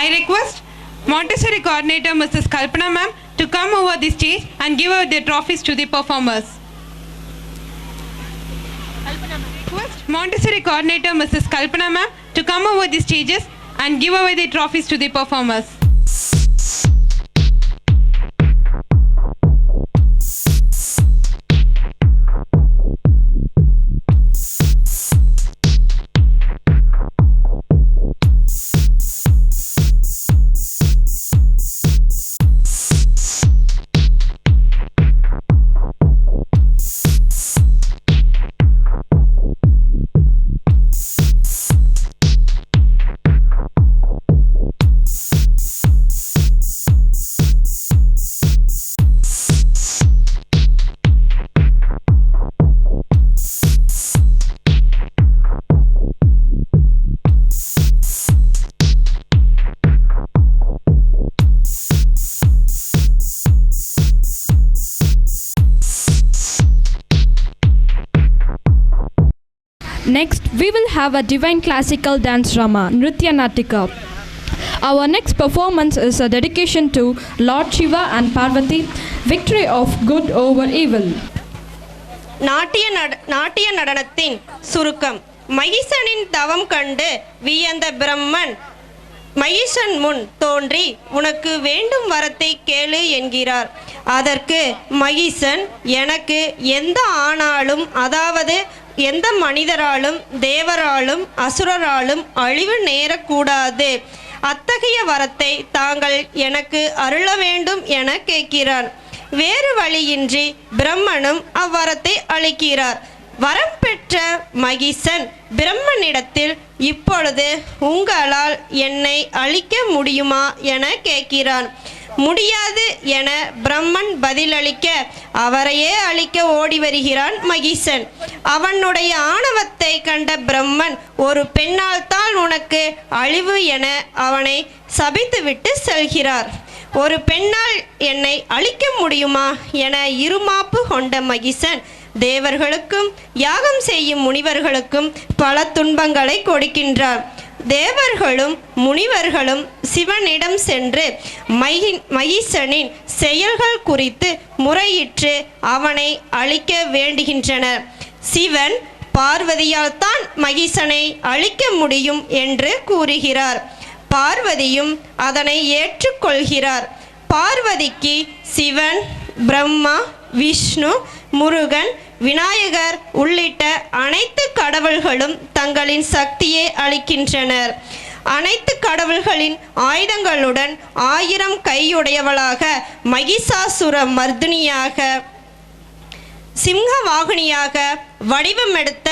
I request Montessori coordinator Mrs. Kalpana ma'am to come over the stage and give out the trophies to the performers. Request Montessori coordinator Mrs. Kalpana ma'am to come over the stages and give away the trophies to the performers. Next, we will have a divine classical dance drama, Nritya Natika. Our next performance is a dedication to Lord Shiva and Parvati, victory of good over evil. நாட்டிய நடனத்தின் சுருக்கம். மகிஷனின் தவம் கண்டு வியந்த பிரம்மன் மகிஷன் முன் தோன்றி உனக்கு வேண்டும் வரத்தை கேளு என்கிறார். அதற்கு மகிஷன், எனக்கு எந்த ஆணாலும், அதாவது எந்த மனிதராலும் தேவராலும் அசுரராலும் அழிவு நேரக்கூடாது, அத்தகைய வரத்தை தாங்கள் எனக்கு அருள வேண்டும் என கேட்கிறார். வேறு வழியின்றி பிரம்மனும் அவ்வரத்தை அளிக்கிறார். வரம் பெற்ற மகிஷன் பிரம்மனிடத்தில், இப்பொழுது உங்களால் என்னை அழிக்க முடியுமா என கேட்கிறான். முடியாது என பிரம்மன் பதிலளிக்க அவரையே அழிக்க ஓடி வருகிறான் மகிஷன். அவனுடைய ஆணவத்தை கண்ட பிரம்மன், ஒரு பெண்ணால் தான் உனக்கு அழிவு என அவனை சபித்துவிட்டு செல்கிறார். ஒரு பெண்ணால் என்னை அழிக்க முடியுமா என இருமாப்பு கொண்ட மகிஷன் தேவர்களுக்கும் யாகம் செய்யும் முனிவர்களுக்கும் பல துன்பங்களை கொடுக்கின்றார். தேவர்களும் முனிவர்களும் சிவனிடம் சென்று மகிஷனின் செயல்கள் குறித்து முறையிட்டு அவனை அழிக்க வேண்டுகின்றனர். சிவன் பார்வதியால் தான் மகிஷனை அழிக்க முடியும் என்று கூறுகிறார். பார்வதியும் அதனை ஏற்றுக்கொள்கிறார். பார்வதிக்கு சிவன், பிரம்மா, விஷ்ணு, முருகன், விநாயகர் உள்ளிட்ட அனைத்து கடவுள்களும் தங்களின் சக்தியை அளிக்கின்றனர். அனைத்து கடவுள்களின் ஆயுதங்களுடன் 1000 கையுடையவளாக மகிஷாசுர மர்தினியாக சிம்ஹவாகினியாக வடிவமெடுத்த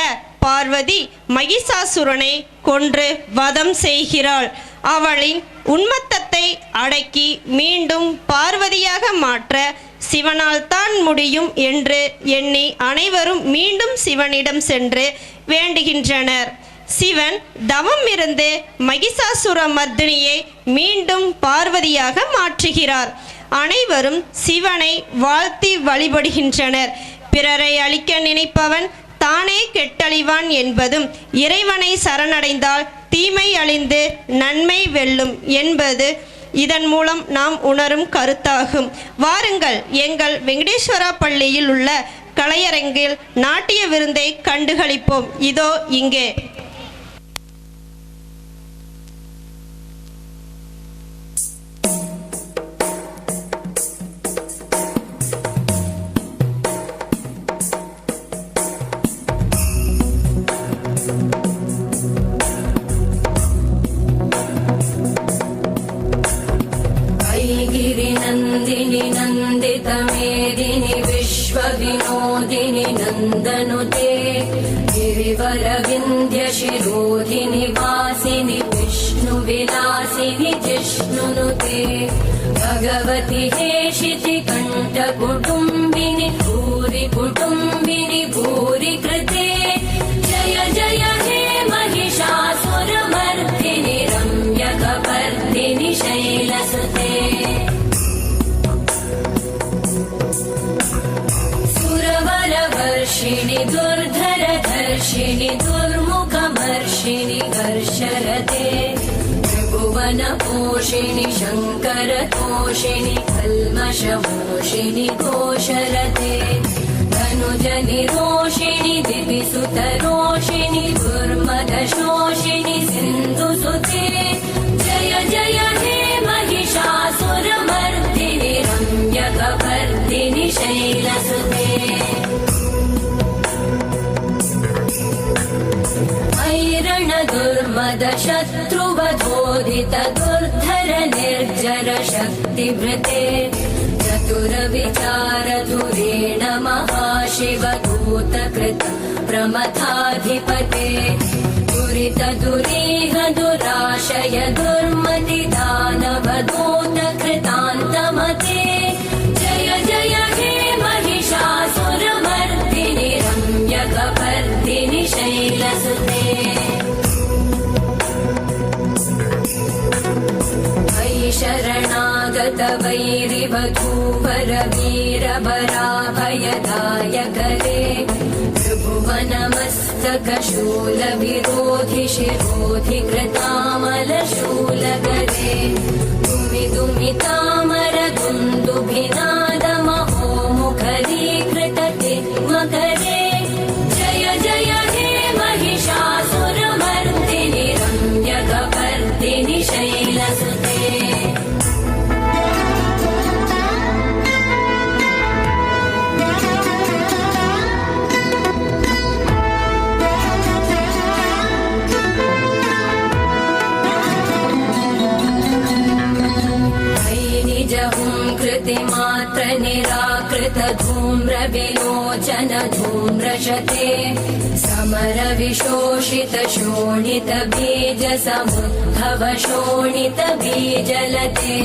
பார்வதி மகிஷாசுரனை கொன்று வதம் செய்கிறாள். அவளின் உன்மத்தத்தை அடக்கி மீண்டும் பார்வதியாக மாற்ற சிவனால் தான் முடியும் என்று எண்ணி அனைவரும் மீண்டும் சிவனிடம் சென்று வேண்டுகின்றனர். சிவன் தவம் இருந்து மகிஷாசுர மர்தினியை மீண்டும் பார்வதியாக மாற்றுகிறார். அனைவரும் சிவனை வாழ்த்தி வழிபடுகின்றனர். பிறரை அழிக்க நினைப்பவன் தானே கெட்டழிவான் என்பதும், இறைவனை சரணடைந்தால் தீமை அழிந்து நன்மை வெல்லும் என்பது இதன் மூலம் நாம் உணரும் கருத்தாகும். வாருங்கள், எங்கள் வெங்கடேஸ்வரா பள்ளியில் உள்ள கலையரங்கில் நாட்டிய விருந்தை கண்டுகளிப்போம். இதோ இங்கே. नन्दितमेदिनि विश्वविनोदिनि नन्दनुते गिरिवरविन्द्यशिरोधिनि वासिनि विष्णुविलासिनि जिष्णुनुते भगवति हेशिति कण्ठकुटुम्बिनि भूरि कुटुम्बिनि भूरि कृते जय जय हे महिषासुरमर्दिनि रम्यकपर्दिनि शैलसुते सुरवरवर्षिणि दुर्धरधर्षिणि दुर्मुखमर्षिणि घर्षरते त्रिभुवन तोषिणि शङ्करतोषिणि कल्मषमोषिणि घोषरते धनुजनिरोषिणि दिविसुतरोषिणि दुर्मदशोषिणि सिन्धुसुते जय जय हे महिषासुरमर्दिनि रम्यकपर्दिनि शैलसुते ऐरण दुर्मद शत्रुवधोदित दुर्धर निर्जर शक्तिभृते चतुर विचार धुरेण महाशिवदूतकृत प्रमथाधिपते दुरित दुरीह दुराशय दुर्मति दानवदूत कृतान्तमते जय जय हे महिषासुरमर्दिनि रम्यकपर्दिनि शैलसुते शरणागत वैरिवधूवर वीरवराभयदायकरे त्रिभुवनमस्तकशूलविरोधि शिरोधि कृतामलशूलकरे दुमिदुमितामर दुन्दुभिनादमहोमुखरीकृतते मकरे जय जय हे महिषासुरमर्दिनि रम्यकपर्दिनि शैलसुते कृतिमात्र निराकृत धूम्र विलोचन धूम्रशते समर विशोषित शोणित बीज समुद्भव शोणित बीजलते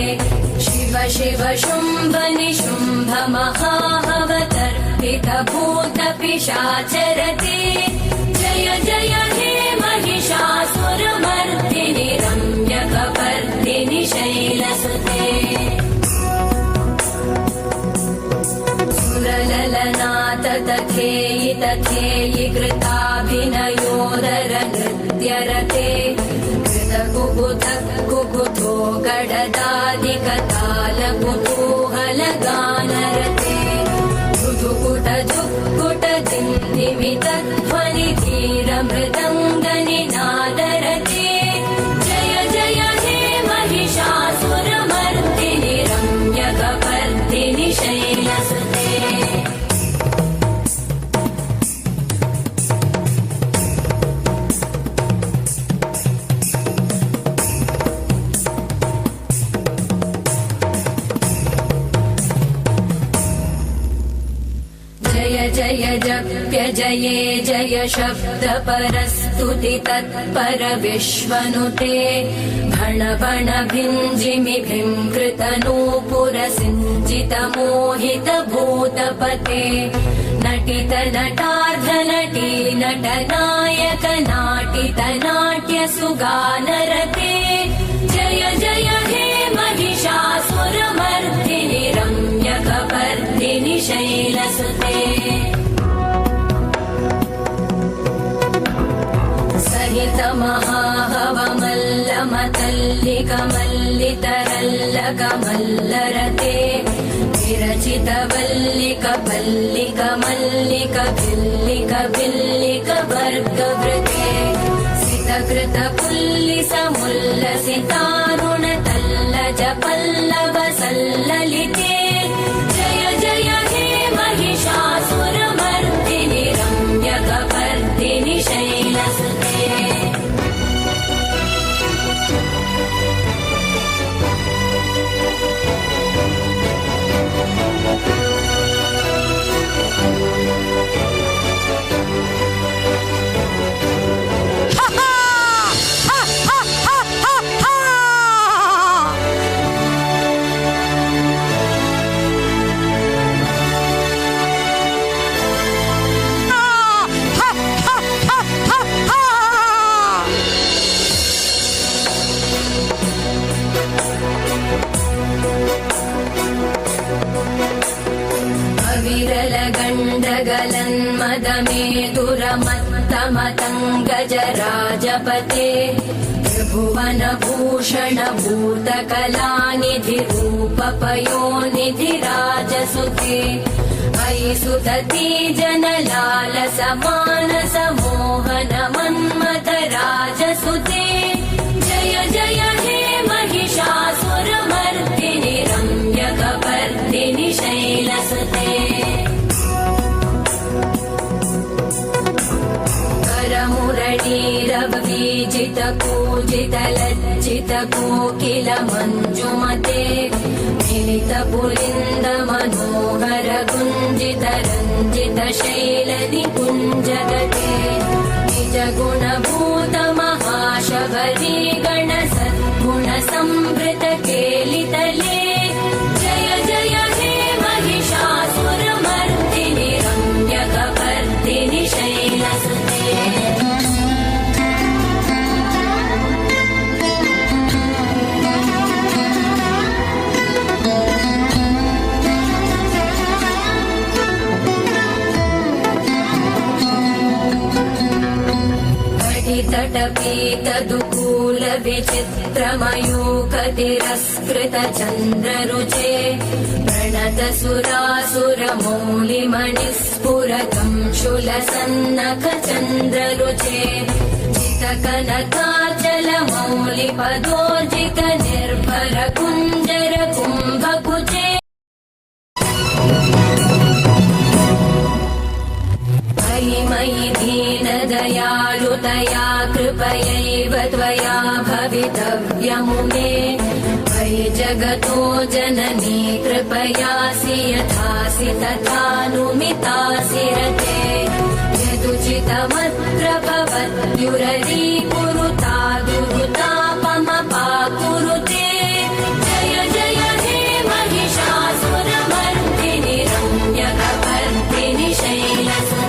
शिव शिव शुम्भ निशुम्भ महाहवतर्पित भूत पिशाचरते जय जय हे महिषासुरमर्दिनि रम्यकपर्दिनि शैलसुते सुरललनाथ तथेयि तथेयि कृताभिनयोदर नृत्यरते कृतकुकुत कुकुतो गडदादिकताल कुतूहलगानरते कुटुकुट जुक्कुट दिन्दिमित ध्वनि धीर मृदङ्गनिनादरते जय जय हे महिषासुरमर्दिनि रम्यकपर्दिनि शैलसुते जय जप्य जये जय शब्द परस्तुति तत्पर विश्वनुते भण भण भिञ्जिमि भिङ्कृत नूपुर सिञ्चित मोहित भूतपते नटित नटार्ध नटी नटनायक नाटित नाट्य सुगानरते जय जय हे महिषासुरमर्दिनि रम्यकपर्दिनि शैलसुते सहित महाहवमल्लमतल्लिकमल्लितरल्लकमल्लरते विरचित वल्लिक पल्लिक मल्लिक भिल्लिक भिल्लिक वर्गवृते सितकृत पुल्लिस मुल्लसितारुण तल्लज पल्लव सल्ललिते जय जय हे महिषासुरमर्दिनि रम्यकपर्दिनि शैलसुते गलन्मदमेदुरमत्तमतङ्गजराजपते त्रिभुवनभूषण भूतकलानिधिरूपपयोनिधिराजसुते अयि सुदती जनलालसमानसमोहन मन्मथराजसुते जय जय हे महिषासुरमर्दिनि रम्यकपर्दिनि शैलसुते करमुरळीरवीजितपूजितलज्जितकोकिल मञ्जुमते मिलितपुलिन्दमनोहर गुञ्जितरञ्जितशैलनिकुञ्जगते निजगुणभूत महाशबरी गणसद्गुणसंवृतकेलितले जय जय हे महिषासुरमर्दिनि रम्यकपर्दिनि शैलसुते तटपीतदुकूल विचित्रमयूकतिरस्कृत चन्द्ररुचे प्रणत सुरासुरमौलिमणिस्फुरतं शूलसन्नख चन्द्ररुचे चितकनकाचल मौलिपदोर्जित निर्भर कुञ्जर कुम्भकुचे मयि दीनदयालुतया कृपयैव त्वया भवितव्यमुमे मयि जगतो जननी कृपयासि यथासि तथानुमितासि रते यदुचितमत्र भवद्युररीकुरुता दुरुतापमपाकुरुते जय जय हे महिषासुरमर्दिनि रम्यकपर्दिनि शैलसुते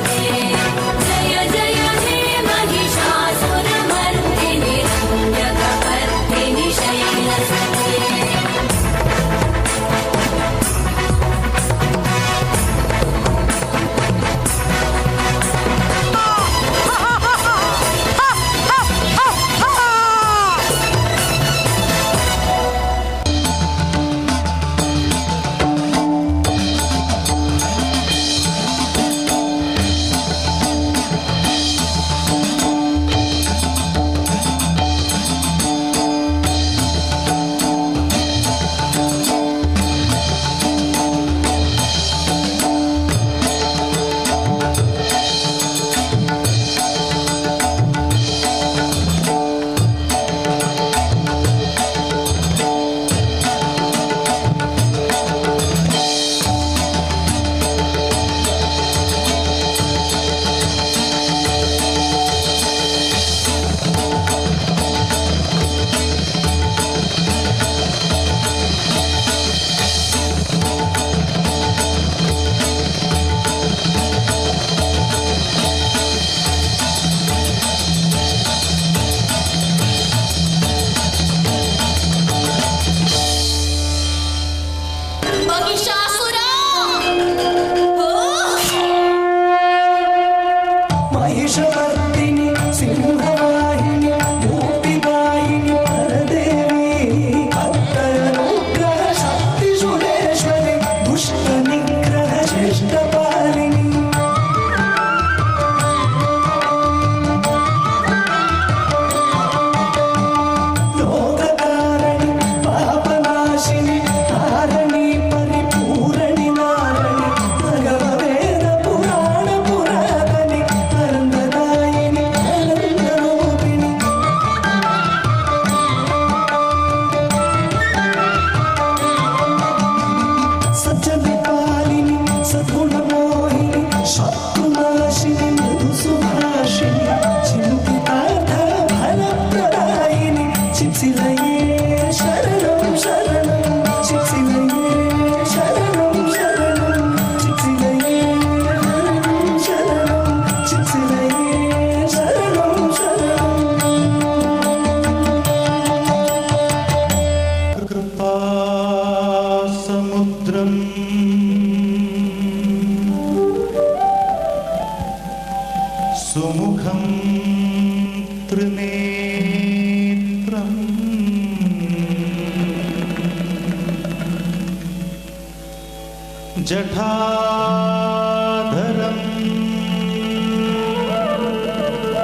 जठाधरं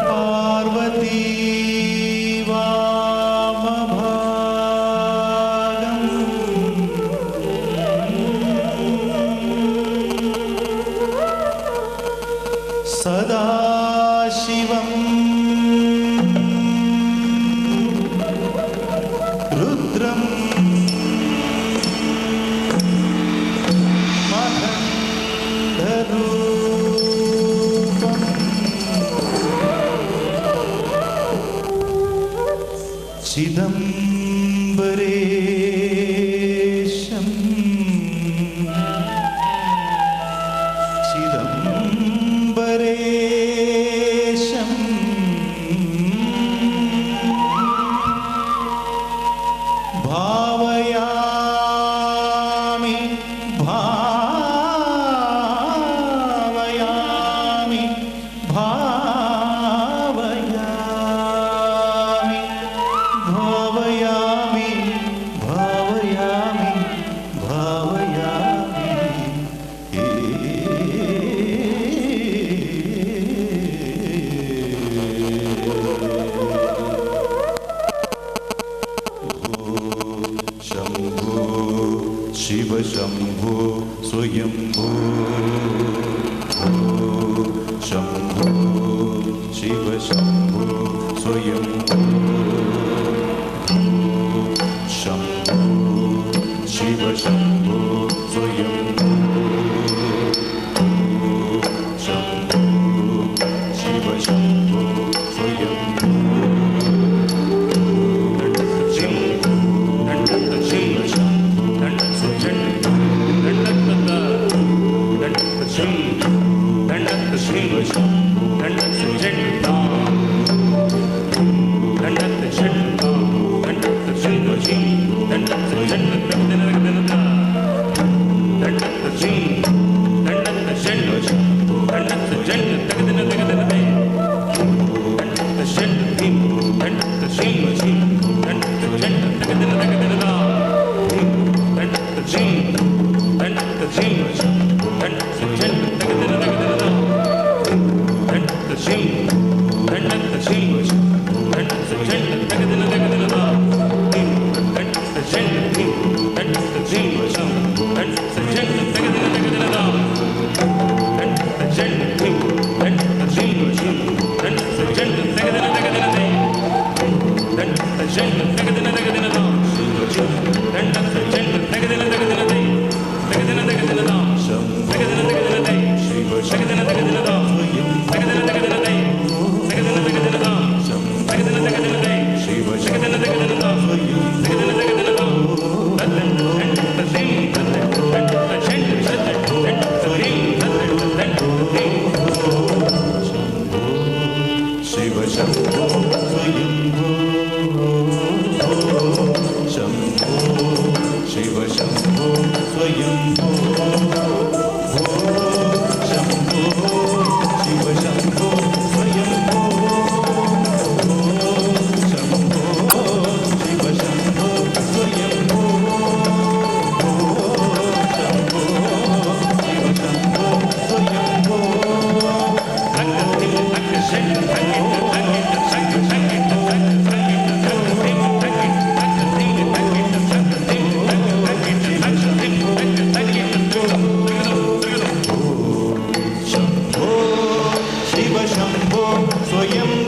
पार्वती वामभागं सदाशिवं रुद्रं चिदम्बरेशं चिदम्बरेशं भावयामि भावयामि भावयामि भावयामि भावयामि शंभो शिव शंभो स्वयंभो शंभो शिव शंभो स्वयंभो शंभो शिव शंभो स्वयंभो शंभो शिव शंभो स्वयंभो स्वयं